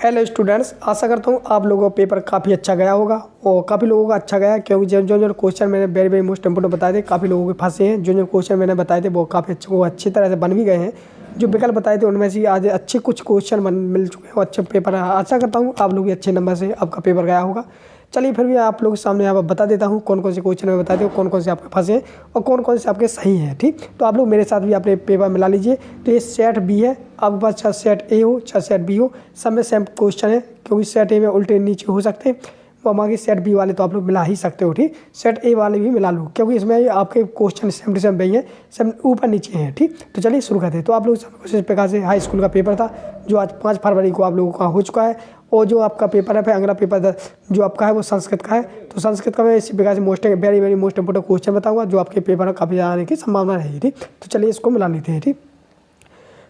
Hello students, आशा करता हूँ आप लोगों का पेपर काफ़ी अच्छा गया होगा और काफ़ी लोगों का अच्छा गया क्योंकि जो क्वेश्चन मैंने वेरी मोस्ट इंपोर्टेंट बताए थे काफ़ी लोगों के फंसे हैं। जो क्वेश्चन मैंने बताए थे वो काफ़ी अच्छी तरह से बन भी गए हैं। जो विकल्प बताए थे उनमें से आज अच्छे कुछ क्वेश्चन मिल चुके हैं और अच्छे पेपर है। आशा करता हूँ आप लोग भी अच्छे नंबर से आपका पेपर गया होगा। चलिए फिर भी आप लोगों के सामने यहाँ पर बता देता हूँ कौन कौन से क्वेश्चन में बताते हो, कौन से आपके फंसे हैं और कौन से आपके सही हैं। ठीक, तो आप लोग मेरे साथ भी अपने पेपर मिला लीजिए। तो ये सेट बी है, आपके पास चाहे सेट ए हो चाहे सेट बी हो, सब में सेम क्वेश्चन है क्योंकि सेट ए में उल्टे नीचे हो सकते हैं वो बाकी सेट बी वाले तो आप लोग मिला ही सकते हो। ठीक, सेट ए वाले भी मिला लो क्योंकि इसमें आपके क्वेश्चन सेम टू सेम वही है, सब ऊपर नीचे हैं। ठीक, तो चलिए शुरू करते हैं। तो आप लोग इस प्रकार से हाई स्कूल का पेपर था जो आज 5 फरवरी को आप लोगों का हो चुका है और जो आपका पेपर है फिर अगला पेपर जो आपका है वो संस्कृत का है। तो संस्कृत का मैं इसी प्रकार से वेरी मोस्ट इंपोर्टेंट क्वेश्चन बताऊंगा जो आपके पेपर में काफ़ी ज़्यादा आने की संभावना रहेगी। ठीक, तो चलिए इसको मिला लेते हैं। ठीक,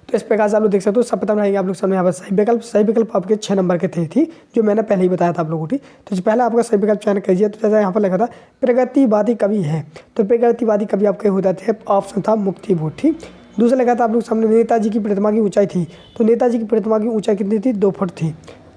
तो इस प्रकार से आप लोग देख सकते हो सब प्रथम रहेंगे आप लोग सामने यहाँ पर सही विकल्प आपके 6 नंबर के थे। ठीक, जो मैंने पहले ही बताया था आप लोगों को। ठीक, तो पहला आपका सही विकल्प चयन कीजिए। तो जैसा यहाँ पर लिखा था प्रगतिवादी कवि है, तो प्रगतिवादी कवि आपके हो जाते हैं, ऑप्शन था मुक्ति बोध। ठीक, दूसरा लिखा था आप लोग सामने नेताजी की प्रतिमा की ऊंचाई थी, तो नेताजी की प्रतिमा की ऊंचाई कितनी थी? 2 फुट थी।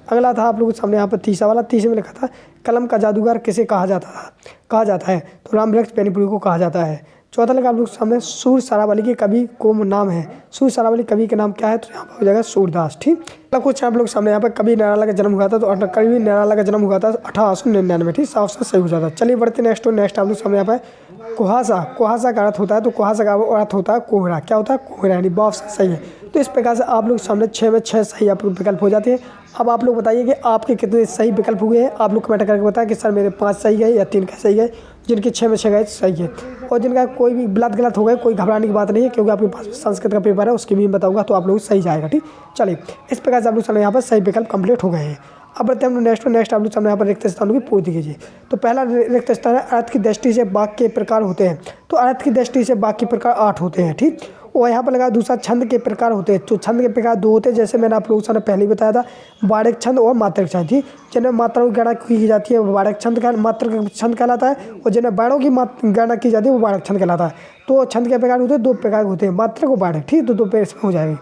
अगला था आप लोगों के सामने यहाँ पर तीसरा वाला, तीसरे में लिखा था कलम का जादूगर किसे कहा जाता है, तो राम वृक्ष बेनीपुरी को कहा जाता है। चौथा लगा आप लोग सामने सूर सरावली के कवि को नाम है, सूर सरावली कवि का नाम क्या है? तो यहाँ पर हो जाएगा सूरदास। ठीक, अगला कुछ आप लोग सामने यहाँ पर कवि नैनालाल का जन्म हुआ था, तो कवि नैनालाल का जन्म हुआ था 1899। ठीक, साफ सही हो जाता है। चलिए बढ़ते नेक्स्ट आप लोग सामने यहाँ पर कुहासा का अर्थ होता है, तो कुहासा का अर्थ होता है कोहरा। क्या होता है? कोहरा, यानी ऑप्शन सही है। तो इस प्रकार से आप लोग सामने 6 में 6 सही आप लोग विकल्प हो जाते हैं। अब आप लोग बताइए कि आपके कितने सही विकल्प हुए हैं। आप लोग कमेंट करके बताएं कि सर मेरे 5 सही गए या 3 का सही गए। जिनके 6 में 6 गए सही है और जिनका कोई भी गलत हो गए कोई घबराने की बात नहीं है क्योंकि आपके पास संस्कृत का पेपर है उसकी भी मैं बताऊंगा तो आप लोग सही जाएगा। ठीक, चलिए इस प्रकार से आप लोग यहाँ पर सही विकल्प कंप्लीट हो गए हैं। अब बढ़ते हैं हम नेक्स्ट आप लोग सामने यहाँ पर रिक्त स्थानों की पूर्ति कीजिए। तो पहला रिक्त स्थान है अर्थ की दृष्टि से वाक्य के प्रकार होते हैं, तो अर्थ की दृष्टि से वाक्य के प्रकार 8 होते हैं। ठीक, और यहाँ पर लगा दूसरा छंद के प्रकार होते हैं, तो छंद के प्रकार 2 होते हैं जैसे मैंने आप लोगों से पहले ही बताया था, वार्षिक छंद और मात्रक छंद। ठीक, जिनमें मात्राओं की गणना की जाती है वो वार्षिक छंद का मात्रक छंद कहलाता है और जिनमें बाणों की गणना की जाती है वो वार्षिक छंद कहलाता है। तो छंद के प्रकार होते हैं 2 प्रकार होते हैं, मात्रक और वार्षिक। ठीक, तो 2 पे इसमें हो जाएगी।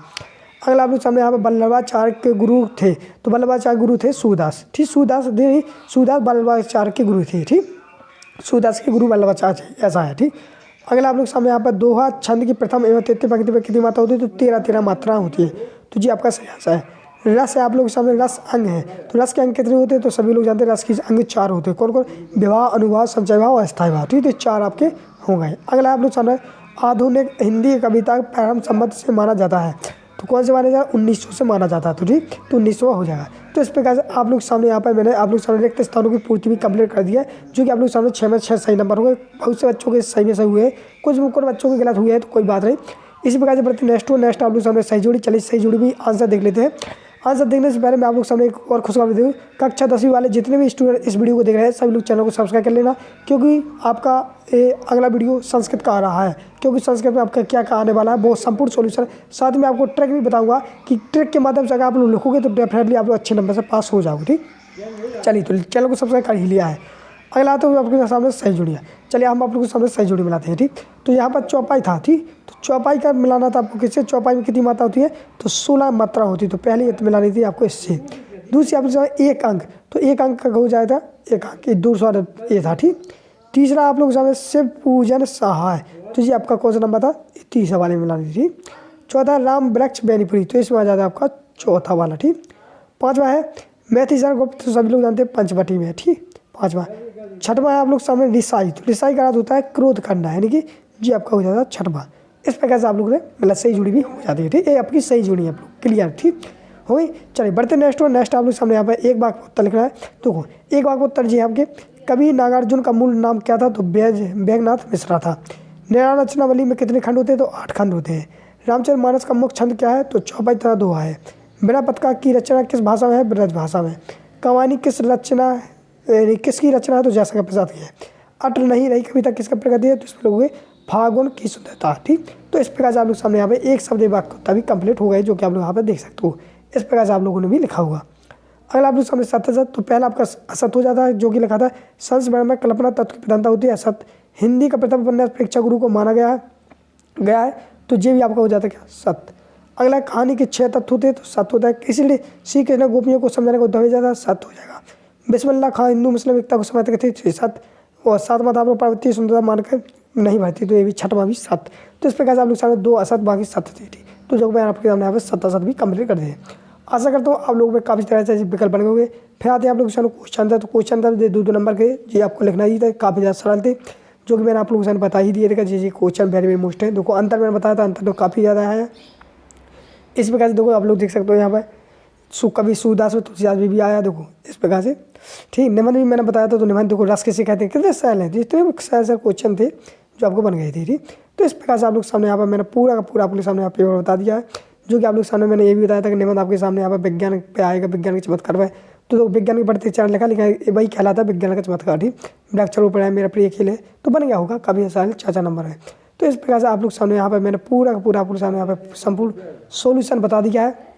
अगला आप लोग सामने यहाँ पर वल्लभाचार्य के गुरु थे, तो वल्लभाचार्य गुरु थे सूरदास। ठीक, सूरदास वल्लभाचार्य के गुरु थे। ठीक, सूरदास के गुरु वल्लभाचार्य ऐसा है। ठीक, अगला आप लोग सामने यहाँ पर दोहा छंद की प्रथम एवं तृतीय पंक्ति में कितनी मात्रा होती है? तो 13 मात्रा होती है। तो जी आपका सही आंसर है। रस है आप लोग के सामने, रस अंग है, तो रस के अंग कितने होते हैं? तो सभी लोग जानते हैं रस के अंग 4 होते हैं। कौन? विवाह, अनुभाव, संचय भाव और अस्थायी भाव। ठीक है, 4 आपके हो गए। अगला आप लोग सामने आधुनिक हिंदी कविता प्रारंभ संबंध से माना जाता है, तो कौन से माना जाएगा? 1900 से माना जाता है। तो ठीक, तो 1900 हो जाएगा। तो इस प्रकार से आप लोग सामने यहाँ पर मैंने आप लोग सामने रिक्त स्थानों की पूर्ति भी कंप्लीट कर दिया है जो कि आप लोग सामने 6 में 6 सही नंबर हो गए। बहुत से बच्चों के सही में सही हुए हैं, कुछ बच्चों के गलत हुए हैं, तो कोई बात नहीं। इसी प्रकार से बढ़ते नेक्स्ट आप लोग सामने सही जोड़ी। चलिए सही जोड़ी भी आंसर देख लेते हैं। आंसर देखने से पहले मैं आप लोग सामने एक और खुशखबरी दूँ, कक्षा 10वीं वाले जितने भी स्टूडेंट इस वीडियो को देख रहे हैं सभी लोग चैनल को सब्सक्राइब कर लेना क्योंकि आपका अगला वीडियो संस्कृत का आ रहा है, क्योंकि संस्कृत में आपका क्या आने वाला है वो संपूर्ण सॉल्यूशन। साथ में आपको ट्रिक भी बताऊंगा कि ट्रिक के माध्यम से अगर आप लोग लिखोगे तो डेफिनेटली आप लोग अच्छे नंबर से पास हो जाओगे। ठीक, चलिए तो चैनल को सब्सक्राइब कर ही लिया है। अगला तो आपके सामने सही जोड़ी है। चलिए हम आप लोगों के सामने सही जोड़ी मिलाते हैं। ठीक, तो यहाँ पर चौपाई था। ठीक, तो चौपाई का मिलाना था आपको किससे? चौपाई में कितनी मात्रा होती है? तो 16 मात्रा होती है। तो पहले ये मिलानी थी आपको इससे। दूसरी आप एक अंक, तो एक अंक का हो जाएगा एक अंक, 200 ये था। ठीक, तीसरा आप लोग सामने शिव पूजन सहाय, तो जी आपका कौन सा नंबर था? तीसरा वाले में मिलानी थी। चौथा राम वृक्ष बेनीपुरी, तो इसमें आ जाता है आपका चौथा वाला। ठीक, पाँचवा है मैथिजन गुप्त, तो सभी लोग जानते हैं पंचवटी में। ठीक, पाँचवा। छठवां है आप लोग सामने रिसाई, तो रिसाई का अर्थ होता है क्रोध करना, यानी कि जी आपका हो जाता है छठवां। इस प्रकार से आप लोग ने मतलब सही जुड़ी भी हो जाती है। ठीक, ये आपकी सही जुड़ी है आप लोग क्लियर। ठीक, हो गई। चलिए बढ़ते नेक्स्ट आप लोग सामने यहाँ पर एक वाक्य उत्तर लिखना है। तो एक वाक्य उत्तर जी आपके कवि नागार्जुन का मूल नाम क्या था? तो बैजनाथ मिश्रा था। नैना रचनावली में कितने खंड होते हैं? तो 8 खंड होते हैं। रामचरितमानस का मुख्य छंद क्या है? तो चौपाई तथा दोहा है। बिना पत्का की रचना किस भाषा में है? ब्रज भाषा में। कवानी किसकी रचना है? तो जयशंकर प्रसाद की है। अटल नहीं रही कविता किसका प्रगति है? तो इसमें लोग फागुन की सुंदरता। ठीक, तो इस प्रकार से आप लोग सामने यहाँ पे एक शब्द वाक्य तभी कंप्लीट हो गए जो कि आप लोग यहाँ पे देख सकते हो। इस प्रकार से आप लोगों ने भी लिखा होगा। अगला आप लोग सामने सत्य सत्य, तो पहला आपका असत्य हो जाता है जो कि लिखा था संस्मरण में कल्पना तत्व की प्रधानता होती है, असत्य। हिंदी का प्रथम उपन्यास परीक्षा गुरु को माना गया है, तो ये भी आपका हो जाता है क्या? सत्य। अगला कहानी के 6 तत्व होते हैं तो 7 होता है। इसीलिए श्री कृष्ण गोपियों को समझाने को उद्धव जाता 7 हो जाएगा। बिस्मिल्लाह खां हिंदू मुस्लिम एकता को समझते थे 6-7 और 7वां था आप लोग पार्वती सुंदरता मानकर नहीं भरती तो ये भी 6वां भी 7। तो इस प्रकार से आप लोग सामने 2 असत बाकी 7 थी। तो जो मैं आपके सामने यहाँ पे 7 असत भी कंप्लीट कर दिए। आशा करता हूँ आप लोगों पे काफ़ी तरह से विकल्प बन गए। फिर आते हैं आप लोग क्वेश्चन था तो क्वेश्चन था 2 नंबर के जी आपको लिखना ही था, काफ़ी ज़्यादा सरल थे जो कि मैंने आप लोगों से बता ही दिए थे। जी क्वेश्चन वेरी वेरी मोस्ट है। देखो अंतर मैंने बताया था, अंतर तो काफ़ी ज़्यादा है। इस प्रकार से देखो आप लोग देख सकते हो यहाँ पर कभी सूरदास में तुलसीदास भी आया। देखो इस प्रकार से ठीक। निबंध भी मैंने बताया था तो निबंध देखो रस किसे कहते हैं, कितने सरल हैं, जितने भी सरल क्वेश्चन थे जो आपको बन गए थे। ठीक, तो इस प्रकार से आप लोग सामने यहाँ पर मैंने पूरा का पूरा आप लोग सामने यहाँ पेपर बता दिया है। जो कि आप लोग सामने मैंने ये भी बताया था कि निबंध आपके सामने यहाँ पर विज्ञान पे आएगा, विज्ञान के चमत्कार पर। तो विज्ञान के बढ़ते चार लिखा वही कहलाता है विज्ञान का चमत्कार। ठीक, ब्लैक चलो पड़ा है मेरा प्रिय खेल है तो बन गया होगा, काफ़ी आसान 4 नंबर है। तो इस प्रकार से आप लोग सामने यहाँ पर मैंने पूरा का पूरा आप लोग सामने यहाँ पर संपूर्ण सोल्यूशन बता दिया है।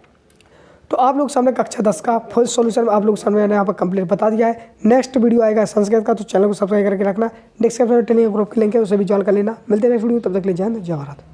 तो आप लोग सामने कक्षा 10 का फुल सॉल्यूशन आप लोग सामने मैंने यहाँ पर कंप्लीट बता दिया है। नेक्स्ट वीडियो आएगा संस्कृत का, तो चैनल को सब्सक्राइब करके रखना। डिस्क्रिप्शन में टेलीग्राम ग्रुप के लिंक है, उसे भी ज्वाइन कर लेना। मिलते हैं नेक्स्ट वीडियो, तब तक के लिए जय हिंद जय भारत।